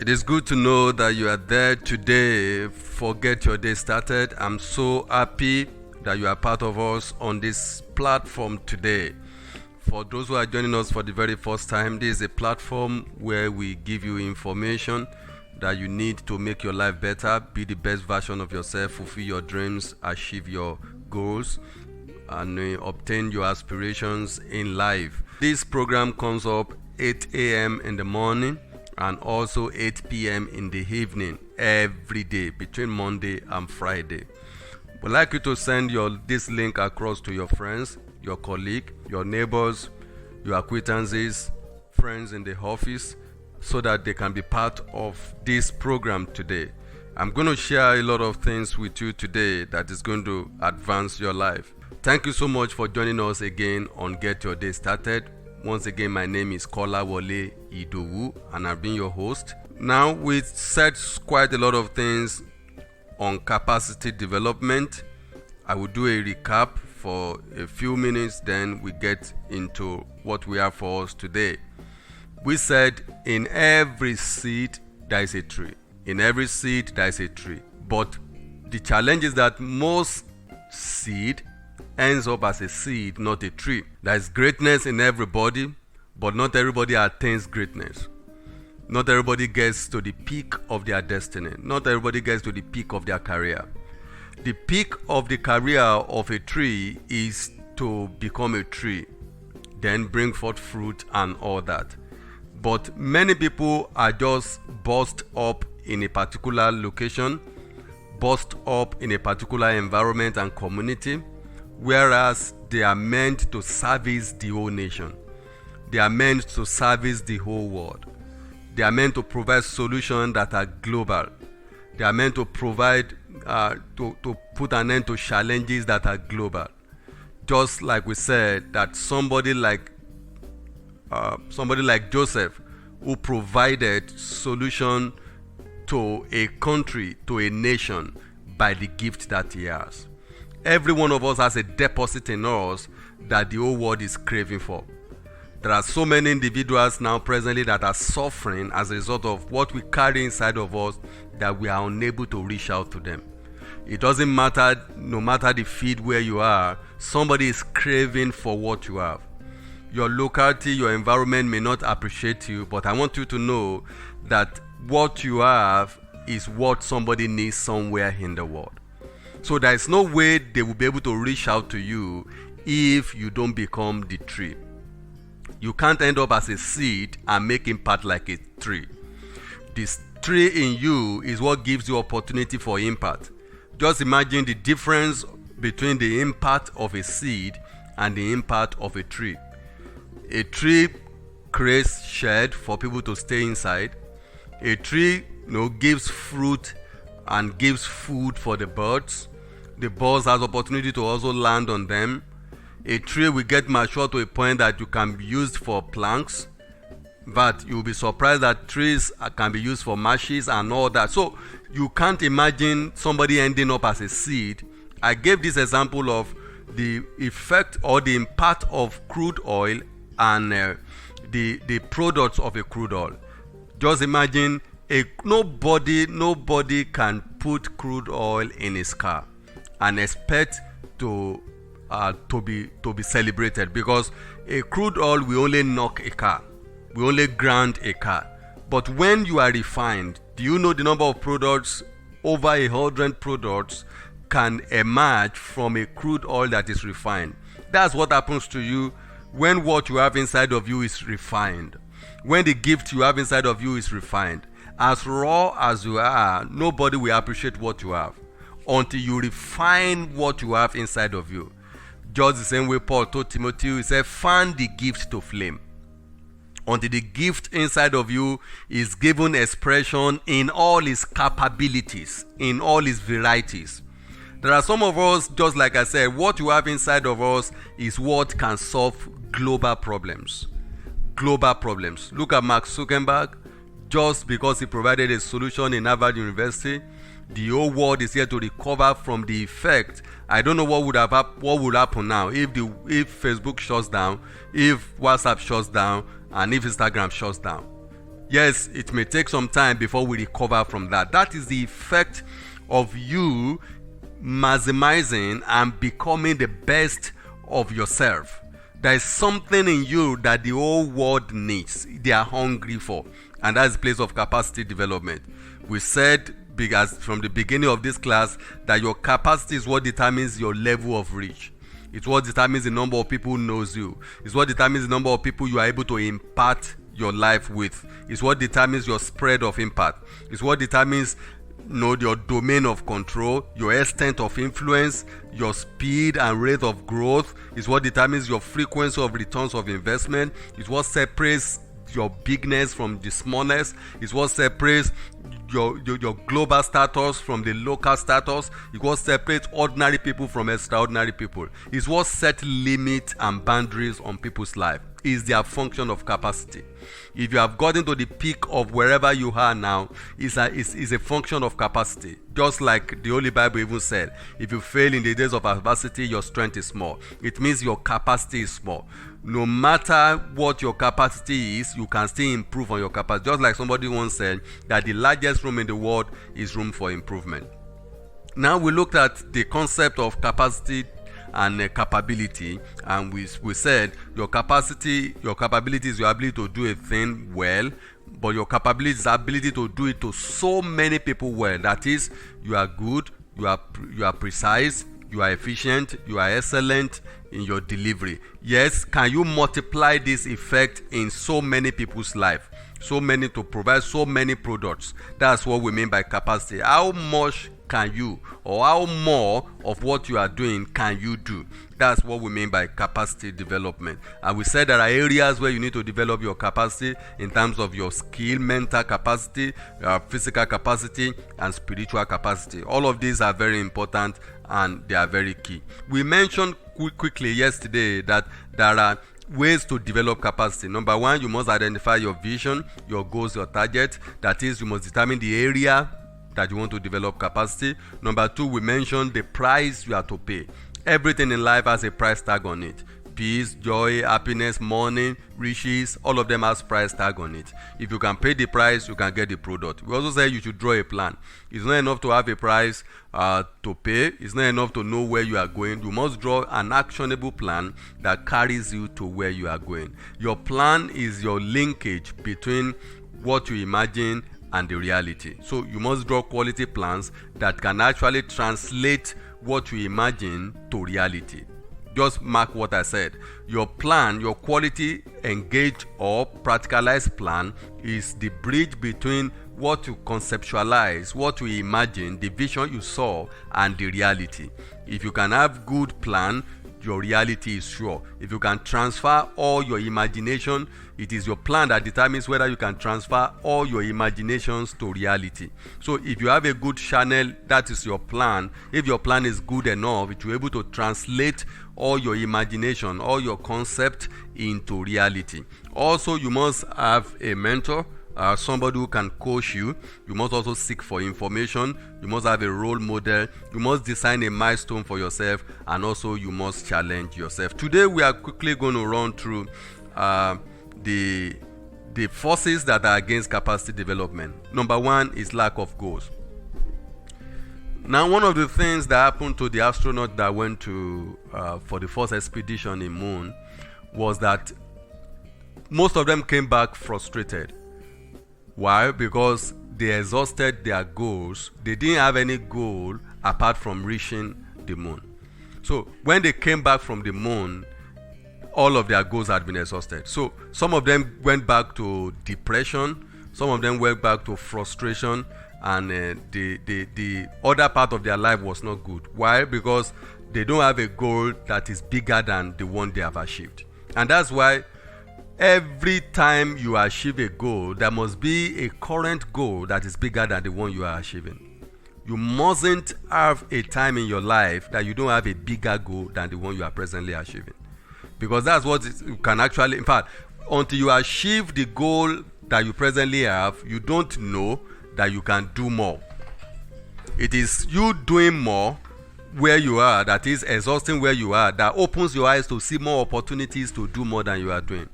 It is good to know that you are there today for Get Your Day Started. I'm so happy that you are part of us on this platform today. For those who are joining us for the very first time, this is a platform where we give you information that you need to make your life better, be the best version of yourself, fulfill your dreams, achieve your goals, and obtain your aspirations in life. This program comes up 8 a.m. in the morning and also 8 p.m. in the evening every day between Monday and Friday. We'd like you to send this link across to your friends, your colleague, your neighbors, your acquaintances, friends in the office, so that they can be part of this program today. I'm going to share a lot of things with you today that is going to advance your life. Thank you so much for joining us again on Get Your Day Started. Once again, my name is Kolawole Idowu and I've been your host. Now, we said quite a lot of things on capacity development. I will do a recap for a few minutes, then we get into what we have for us today. We said in every seed there is a tree. In every seed there is a tree. But the challenge is that most seed ends up as a seed, not a tree. There is greatness in everybody, but not everybody attains greatness. Not everybody gets to the peak of their destiny. Not everybody gets to the peak of their career. The peak of the career of a tree is to become a tree, then bring forth fruit and all that. But many people are just burst up in a particular location, burst up in a particular environment and community, whereas they are meant to service the whole nation. They are meant to service the whole world. They are meant to provide solutions that are global. They are meant to provide, to put an end to challenges that are global. Just like we said, that somebody like Joseph, who provided solution to a country, to a nation, by the gift that he has. Every one of us has a deposit in us that the whole world is craving for. There are so many individuals now presently that are suffering as a result of what we carry inside of us, that we are unable to reach out to them. It doesn't matter, no matter the field where you are, somebody is craving for what you have. Your locality, your environment may not appreciate you, but I want you to know that what you have is what somebody needs somewhere in the world. So there is no way they will be able to reach out to you if you don't become the tree. You can't end up as a seed and make impact like a tree. This tree in you is what gives you opportunity for impact. Just imagine the difference between the impact of a seed and the impact of a tree. A tree creates shade for people to stay inside. A tree, gives fruit and gives food for the birds. The birds has opportunity to also land on them. A tree will get mature to a point that you can be used for planks. But you'll be surprised that trees can be used for marshes and all that. So you can't imagine somebody ending up as a seed. I gave this example of the effect or the impact of crude oil and the products of a crude oil. Just imagine nobody can put crude oil in his car and expect to be celebrated, because a crude oil will only knock a car, will only ground a car. But when you are refined, do you know the number of products? Over 100 products can emerge from a crude oil that is refined. That's what happens to you when what you have inside of you is refined. When the gift you have inside of you is refined. As raw as you are, nobody will appreciate what you have until you refine what you have inside of you. Just the same way Paul told Timothy, he said, fan the gift to flame. Until the gift inside of you is given expression in all its capabilities, in all its varieties. There are some of us, just like I said, what you have inside of us is what can solve global problems. Global problems. Look at Mark Zuckerberg. Just because he provided a solution in Harvard University, the whole world is here to recover from the effect. I don't know what would happen now if Facebook shuts down, if WhatsApp shuts down, and if Instagram shuts down. Yes, it may take some time before we recover from that. That is the effect of you maximizing and becoming the best of yourself. There is something in you that the whole world needs, they are hungry for, and that's the place of capacity development. We said from the beginning of this class that your capacity is what determines your level of reach. It's what determines the number of people who knows you. It's what determines the number of people you are able to impart your life with. It's what determines your spread of impact. It's what determines your domain of control, your extent of influence, your speed and rate of growth. Is what determines your frequency of returns of investment. It's what separates your bigness from the smallness. It's what separates your global status from the local status. It's what separates ordinary people from extraordinary people. It's what sets limits and boundaries on people's life. Is their function of capacity. If you have gotten to the peak of wherever you are now, is a function of capacity. Just like the Holy Bible even said, if you fail in the days of adversity, your strength is small. It means your capacity is small. No matter what your capacity is, you can still improve on your capacity. Just like somebody once said that the largest room in the world is room for improvement. Now we looked at the concept of capacity and capability, and we said your capacity, your capability is your ability to do a thing well, but your capability is the ability to do it to so many people well. That is, you are good, you are precise, you are efficient, you are excellent in your delivery. Yes, can you multiply this effect in so many people's life? So many, to provide so many products. That's what we mean by capacity. How much can you, or how more of what you are doing can you do? That's what we mean by capacity development. And we said there are areas where you need to develop your capacity in terms of your skill, mental capacity, physical capacity, and spiritual capacity. All of these are very important and they are very key. We mentioned quickly yesterday that there are ways to develop capacity. Number one, you must identify your vision, your goals, your target. That is, you must determine the area that you want to develop capacity. Number two, we mentioned the price you have to pay. Everything in life has a price tag on it. Peace, joy, happiness, money, riches, all of them has price tag on it. If you can pay the price, you can get the product. We also say you should draw a plan. It's not enough to have a price to pay. It's not enough to know where you are going. You must draw an actionable plan that carries you to where you are going. Your plan is your linkage between what you imagine and the reality. So you must draw quality plans that can actually translate what you imagine to reality. Just mark what I said. Your plan, your quality engaged or practicalized plan is the bridge between what you conceptualize, what you imagine, the vision you saw, and the reality. If you can have good plan, your reality is sure. If you can transfer all your imagination, it is your plan that determines whether you can transfer all your imaginations to reality. So if you have a good channel, that is your plan. If your plan is good enough, it will be able to translate all your imagination, all your concept into reality. Also, you must have a mentor, somebody who can coach you. You must also seek for information. You must have a role model. You must design a milestone for yourself, and also you must challenge yourself. Today we are quickly going to run through the forces that are against capacity development. Number one is lack of goals. Now, one of the things that happened to the astronaut that went to for the first expedition in Moon was that most of them came back frustrated. Why? Because they exhausted their goals. They didn't have any goal apart from reaching the moon. So when they came back from the moon, all of their goals had been exhausted. So some of them went back to depression, some of them went back to frustration, and the other part of their life was not good. Why? Because they don't have a goal that is bigger than the one they have achieved. And that's why every time you achieve a goal, there must be a current goal that is bigger than the one you are achieving. You mustn't have a time in your life that you don't have a bigger goal than the one you are presently achieving. Because that's what you can actually, in fact, until you achieve the goal that you presently have, you don't know that you can do more. It is you doing more where you are, that is exhausting where you are, that opens your eyes to see more opportunities to do more than you are doing.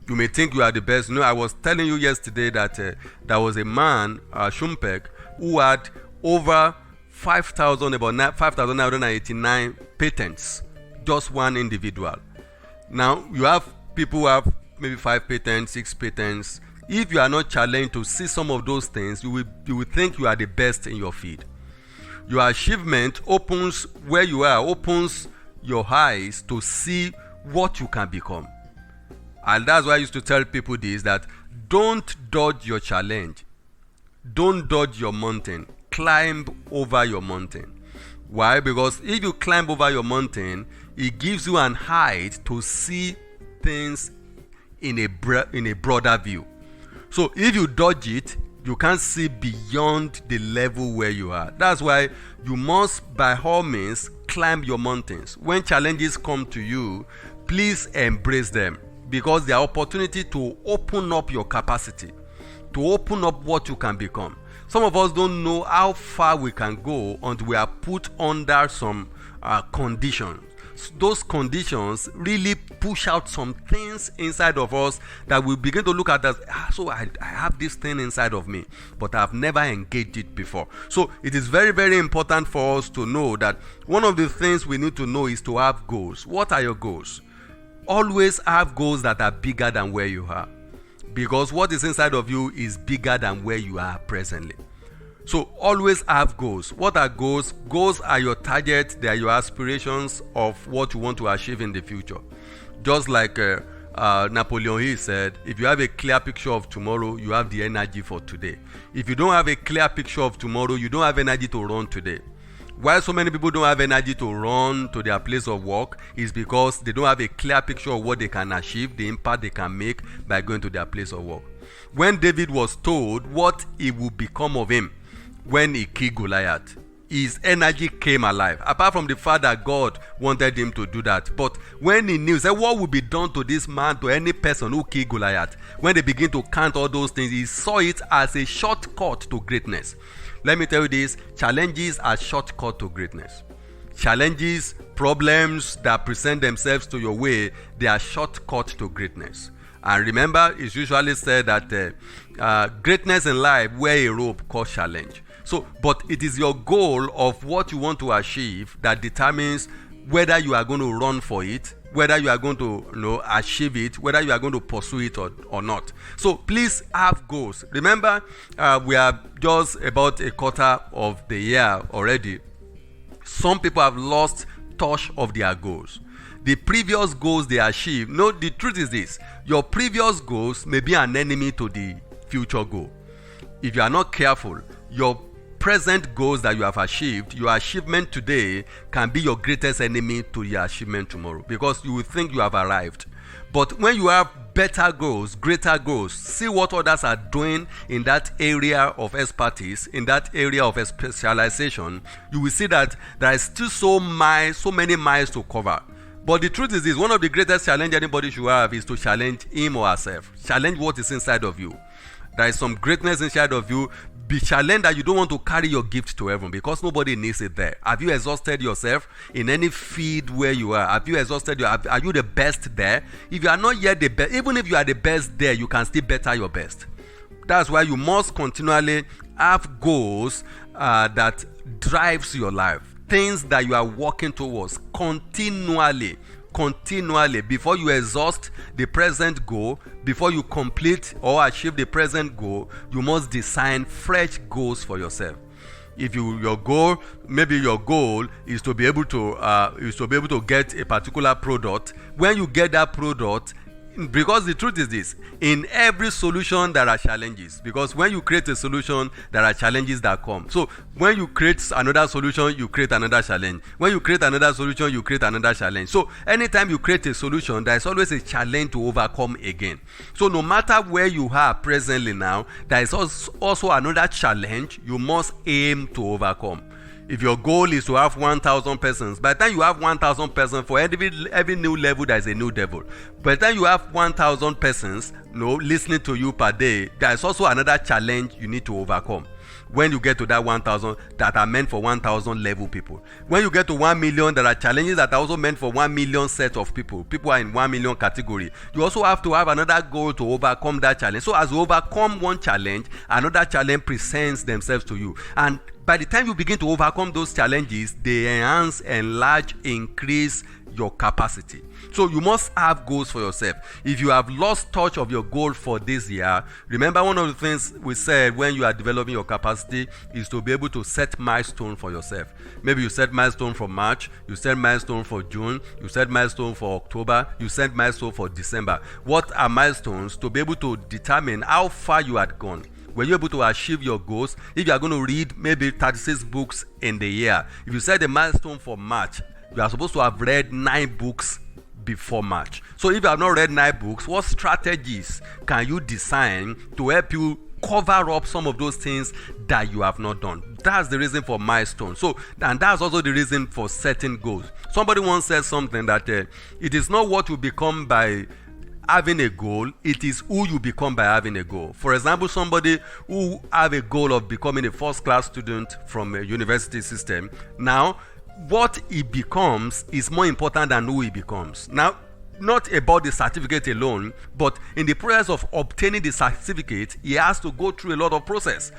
You may think you are the best. I was telling you yesterday that there was a man, Schumpeck, who had over 5,989 patents. Just one individual. Now, you have people who have maybe 5 patents, 6 patents. If you are not challenged to see some of those things, you will think you are the best in your field. Your achievement opens where you are, opens your eyes to see what you can become. And that's why I used to tell people this, that don't dodge your challenge. Don't dodge your mountain. Climb over your mountain. Why? Because if you climb over your mountain, it gives you an height to see things in a broader view. So if you dodge it, you can't see beyond the level where you are. That's why you must, by all means, climb your mountains. When challenges come to you, please embrace them, because they are opportunity to open up your capacity, to open up what you can become. Some of us don't know how far we can go until we are put under some conditions. Those conditions really push out some things inside of us that we begin to look at as, so I have this thing inside of me, but I've never engaged it before. So it is very, very important for us to know that one of the things we need to know is to have goals. What are your goals? Always have goals that are bigger than where you are, because what is inside of you is bigger than where you are presently. So always have goals. What are goals? Goals are your targets. They are your aspirations of what you want to achieve in the future. Just like Napoleon Hill said, if you have a clear picture of tomorrow, you have the energy for today. If you don't have a clear picture of tomorrow, you don't have energy to run today. Why so many people don't have energy to run to their place of work is because they don't have a clear picture of what they can achieve, the impact they can make by going to their place of work. When David was told what it would become of him when he killed Goliath, his energy came alive. Apart from the fact that God wanted him to do that, but when he knew, he said, what would be done to this man, to any person who killed Goliath? When they begin to count all those things, he saw it as a shortcut to greatness. Let me tell you this, challenges are shortcut to greatness. Challenges, problems that present themselves to your way, they are shortcut to greatness. And remember, it's usually said that greatness in life wear a robe called challenge. So, but it is your goal of what you want to achieve that determines whether you are going to run for it, whether you are going to achieve it, whether you are going to pursue it or not. So please have goals. Remember, we are just about a quarter of the year already. Some people have lost touch of their goals. The previous goals they achieved. No, the truth is this. Your previous goals may be an enemy to the future goal. If you are not careful, your present goals that you have achieved, your achievement today can be your greatest enemy to your achievement tomorrow, because you will think you have arrived. But when you have better goals, greater goals, see what others are doing in that area of expertise, in that area of specialization, you will see that there is still so many miles to cover. But the truth is this, one of the greatest challenges anybody should have is to challenge him or herself. Challenge what is inside of you. There is some greatness inside of you. Be challenged that you don't want to carry your gift to heaven, because nobody needs it there. Have you exhausted yourself in any field where you are? Have you exhausted are you the best there? If you are not yet the best, even if you are the best there, you can still better your best. That's why you must continually have goals that drives your life. Things that you are working towards continually, before you exhaust the present goal, before you complete or achieve the present goal, you must design fresh goals for yourself. If your goal is to be able to get a particular product, when you get that product, because the truth is this, in every solution there are challenges, because when you create a solution there are challenges that come. So when you create another solution, you create another challenge. When you create another solution, you create another challenge. So anytime you create a solution, there is always a challenge to overcome again. So no matter where you are presently now, there is also another challenge you must aim to overcome. If your goal is to have 1,000 persons, by the time you have 1,000 persons, for every new level, there is a new devil. By the time you have 1,000 persons listening to you per day, there is also another challenge you need to overcome. when you get to that 1,000 that are meant for 1,000 level people. When you get to 1 million, there are challenges that are also meant for 1 million set of people. People are in 1 million category. You also have to have another goal to overcome that challenge. So as you overcome one challenge, another challenge presents themselves to you. And by the time you begin to overcome those challenges, they enhance, enlarge, increase your capacity. So you must have goals for yourself. If you have lost touch of your goal for this year, remember one of the things we said when you are developing your capacity is to be able to set milestone for yourself. Maybe you set milestone for March, you set milestone for June, you set milestone for October, you set milestone for December. What are milestones? To be able to determine how far you had gone. Were you able to achieve your goals? If you are going to read maybe 36 books in the year, if you set a milestone for March, you are supposed to have read 9 books before March. So if you have not read 9 books, what strategies can you design to help you cover up some of those things that you have not done? That's the reason for milestones. So, and that's also the reason for setting goals. Somebody once said something that it is not what you become by having a goal, it is who you become by having a goal. For example, somebody who have a goal of becoming a first-class student from a university system, now what he becomes is more important than who he becomes. Now, not about the certificate alone, but in the process of obtaining the certificate, he has to go through a lot of process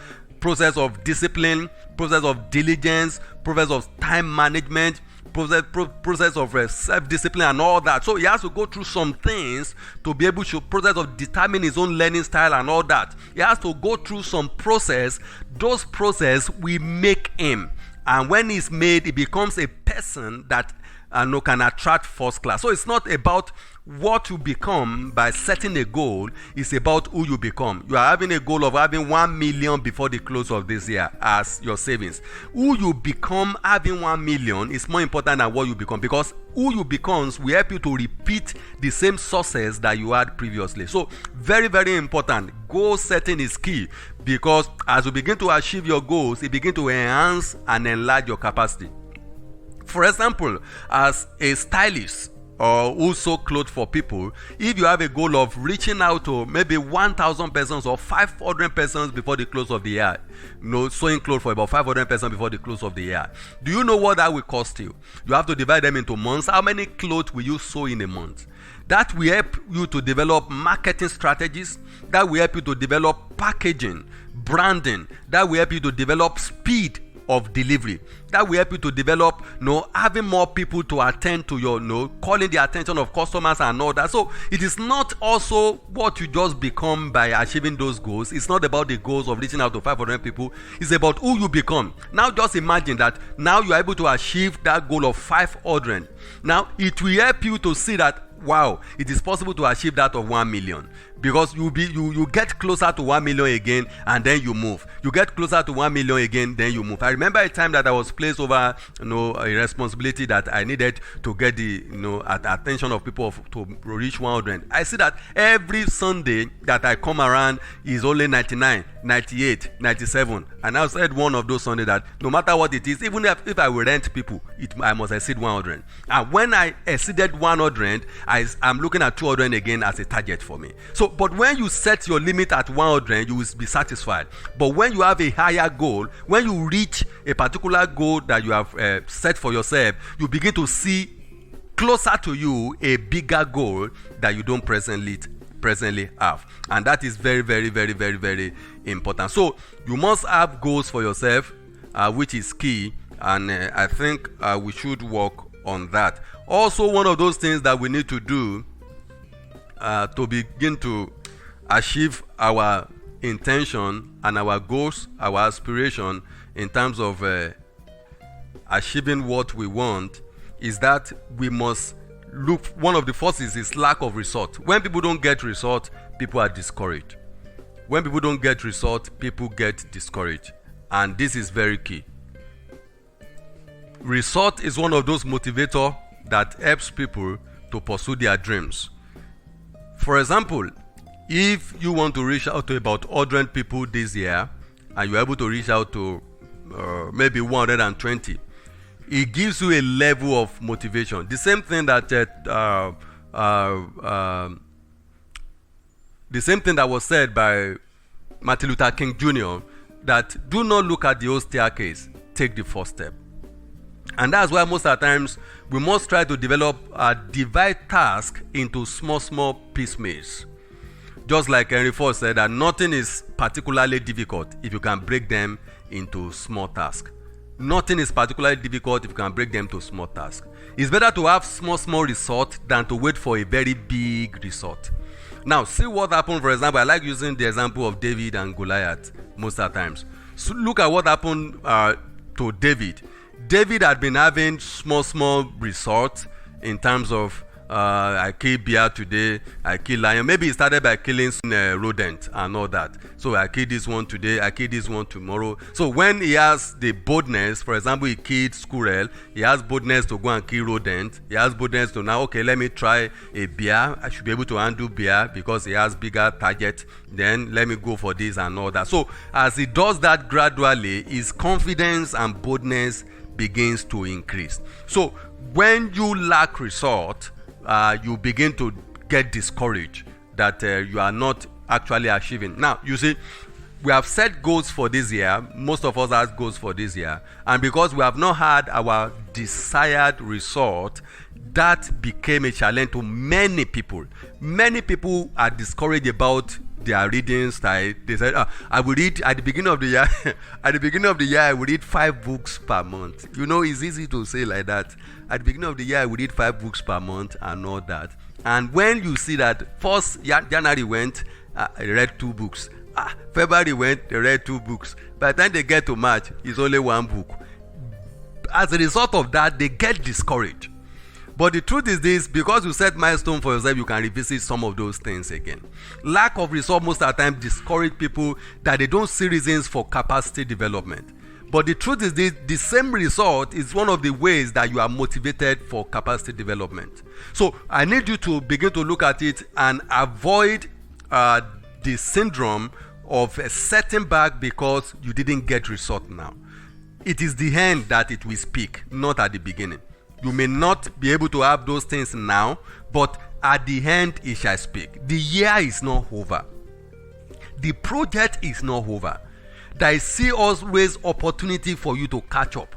of discipline, process of diligence, process of time management, process of self-discipline and all that. So he has to go through some things to be able to process of determine his own learning style and all that. He has to go through some process. Those process will make him, and when he's made, he becomes a person that can attract first class. So it's not about what you become by setting a goal, it's about who you become. You are having a goal of having 1 million before the close of this year as your savings. Who you become having 1 million is more important than what you become, because who you becomes will help you to repeat the same success that you had previously. So very, very important. Goal setting is key, because as you begin to achieve your goals, it begins to enhance and enlarge your capacity. For example, as a stylist or who sew clothes for people, if you have a goal of reaching out to maybe 1,000 persons or 500 persons before the close of the year, sewing clothes for about 500 persons before the close of the year, do you know what that will cost you? You have to divide them into months. How many clothes will you sew in a month? That will help you to develop marketing strategies. That will help you to develop packaging, branding. That will help you to develop speed of delivery. That will help you to develop having more people to attend to your calling the attention of customers and all that. So it is not also what you just become by achieving those goals. It's not about the goals of reaching out to 500 people. It's about who you become. Now just imagine that now you are able to achieve that goal of 500. Now it will help you to see that wow, it is possible to achieve that of 1 million, because you get closer to 1 million again and then you move. You get closer to 1 million again, then you move. I remember a time that I was placed over a responsibility that I needed to get the attention of people to reach 100. I see that every Sunday that I come around is only 99, 98, 97, and I said one of those Sundays that no matter what it is, even if I will rent people, I must exceed 100. And when I exceeded 100, I'm looking at 200 again as a target for me. So, but when you set your limit at 100, you will be satisfied. But when you have a higher goal, when you reach a particular goal that you have set for yourself, you begin to see closer to you a bigger goal that you don't presently have. And that is very, very, very, very, very important. So you must have goals for yourself, which is key. And I think we should work on that. Also, one of those things that we need to do to begin to achieve our intention and our goals, our aspiration in terms of achieving what we want, is that we must look. One of the forces is lack of result. When people don't get result, people are discouraged. When people don't get result, people get discouraged. And this is very key. Result is one of those motivators that helps people to pursue their dreams. For example, if you want to reach out to about 100 people this year and you're able to reach out to maybe 120, it gives you a level of motivation. The same thing that was said by Martin Luther King Jr., that do not look at the old staircase, take the first step. And that's why most of the times we must try to divide tasks into small piecemeals. Just like Henry Ford said, that nothing is particularly difficult if you can break them into small tasks. Nothing is particularly difficult if you can break them to small tasks. It's better to have small result than to wait for a very big result. Now, see what happened. For example, I like using the example of David and Goliath most of the times. So look at what happened to David. David had been having small results in terms of I kill bear today, I kill lion. Maybe he started by killing rodent and all that. So I kill this one today, I kill this one tomorrow. So when he has the boldness, for example, he killed squirrel, he has boldness to go and kill rodent. He has boldness to now, okay, let me try a bear. I should be able to handle bear because he has bigger target. Then let me go for this and all that. So as he does that gradually, his confidence and boldness begins to increase. So when you lack result, you begin to get discouraged that you are not actually achieving. Now, you see, we have set goals for this year. Most of us have goals for this year. And because we have not had our desired result, that became a challenge to many people. Many people are discouraged about their reading style. They said, I will read at the beginning of the year. At the beginning of the year, I will read 5 books per month. You know, it's easy to say like that. At the beginning of the year, I will read 5 books per month and all that. And when you see that 1st January went, I read 2 books. February went, they read 2 books. By the time they get to March, it's only 1 book. As a result of that, they get discouraged. But the truth is this, because you set milestone for yourself, you can revisit some of those things again. Lack of result most of the time discourage people that they don't see reasons for capacity development. But the truth is this, the same result is one of the ways that you are motivated for capacity development. So I need you to begin to look at it and avoid the syndrome of setting back because you didn't get result now. It is the end that it will speak, not at the beginning. You may not be able to have those things now, but at the end it shall speak. The year is not over. The project is not over. There is still always opportunity for you to catch up.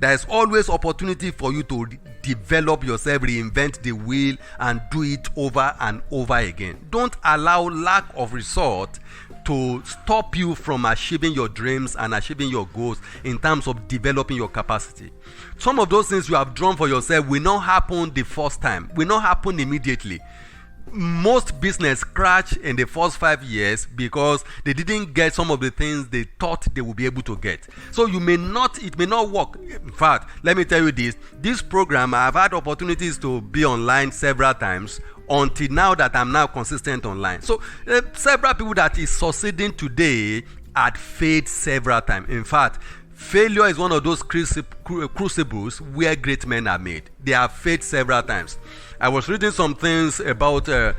There is always opportunity for you to develop yourself, reinvent the wheel, and do it over and over again. Don't allow lack of result to stop you from achieving your dreams and achieving your goals in terms of developing your capacity. Some of those things you have drawn for yourself will not happen the first time, will not happen immediately. Most business crash in the first 5 years because they didn't get some of the things they thought they would be able to get. So it may not work. In fact, let me tell you this program, I've had opportunities to be online several times until now that I'm now consistent online. So several people that is succeeding today had failed several times. In fact, failure is one of those crucibles where great men are made. They have failed several times. I was reading some things about Albert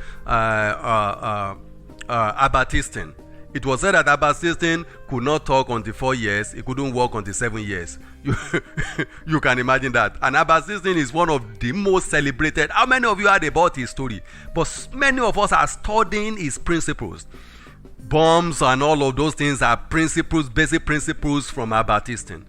Einstein. It was said that Albert Einstein could not talk until 4 years. He couldn't walk until 7 years. You can imagine that. And Albert Einstein is one of the most celebrated. How many of you heard about his story? But many of us are studying his principles. Bombs and all of those things are principles, basic principles from Albert Einstein.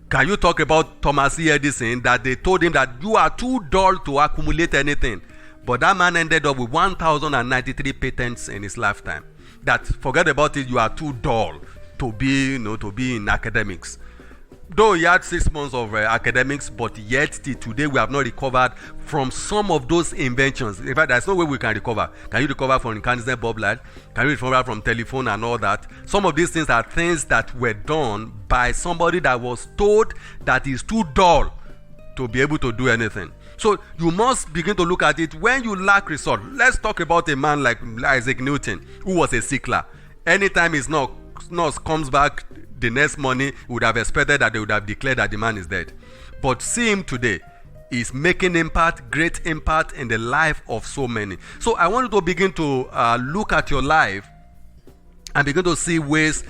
Can you talk about Thomas E. Edison, that they told him that you are too dull to accumulate anything? But that man ended up with 1,093 patents in his lifetime. That, forget about it, you are too dull to be in academics. Though he had 6 months of academics, but yet till today we have not recovered from some of those inventions. In fact, there's no way we can recover. Can you recover from incandescent bulb light? Can you recover from telephone and all that? Some of these things are things that were done by somebody that was told that is too dull to be able to do anything. So you must begin to look at it when you lack result. Let's talk about a man like Isaac Newton, who was a sickler. Anytime his nurse comes back the next morning, would have expected that they would have declared that the man is dead. But see him today. He's making great impact in the life of so many. So I want you to begin to look at your life and begin to see ways.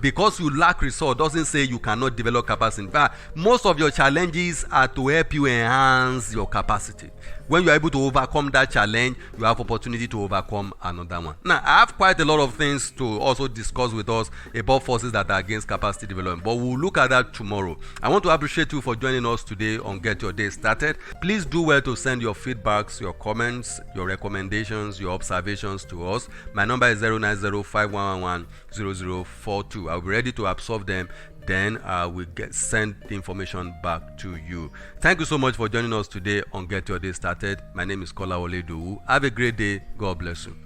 Because you lack resource doesn't say you cannot develop capacity. But most of your challenges are to help you enhance your capacity. When you are able to overcome that challenge, you have opportunity to overcome another one. Now, I have quite a lot of things to also discuss with us about forces that are against capacity development, but we'll look at that tomorrow. I want to appreciate you for joining us today on Get Your Day Started. Please do well to send your feedbacks, your comments, your recommendations, your observations to us. My number is 09051110042. I'll be ready to absorb them. Then we send the information back to you. Thank you so much for joining us today on Get Your Day Started. My name is Kola Oledu. Have a great day. God bless you.